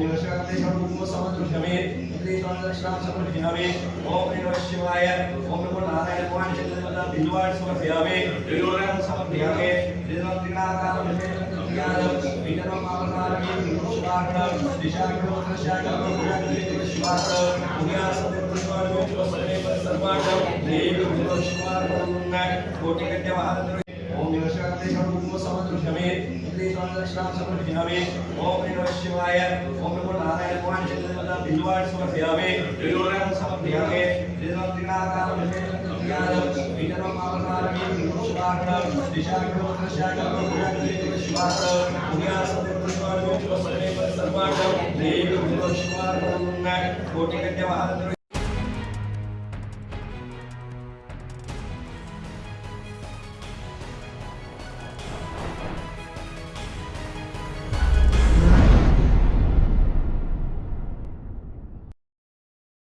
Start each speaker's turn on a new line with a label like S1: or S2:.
S1: निवशक्ते सर्वभूम समदृश्यमे त्रिसंदर्शनां समर्पयामि ओम नमः शिवाय ओम नमो नारायण भगवान चंद्रदेवता भिलवाड़ समर्पयामि त्रिलोकं समर्पयामि त्रिनाथाकारं विजयं पावनारं शिवाकरं दिशाकरं शाकरं पुराणं शिवाकरं पुण्यासते पुष्पाणं पुष्पे सर्वाणं देव शिवाकरं कोटिकट्य महारथ ओम निवशक्ते सर्वभूम समदृश्यमे त्रिसंदर्शनां समर्पयामि ओम नमः शिवाय ओम नमो नारायण भगवान चंद्रदेवता भिलवाड़ समर्पयामि त्रिलोकं समर्पयामि त्रिनाथाकारं विजयं पावनारं शिवाकरं दिशाकरं शाकरं पुराणं शिवाकरं पुण्यासते पुष्पाणं पुष्पे सर्वाणं देव शिवाकरं कोटिकट्य महारथ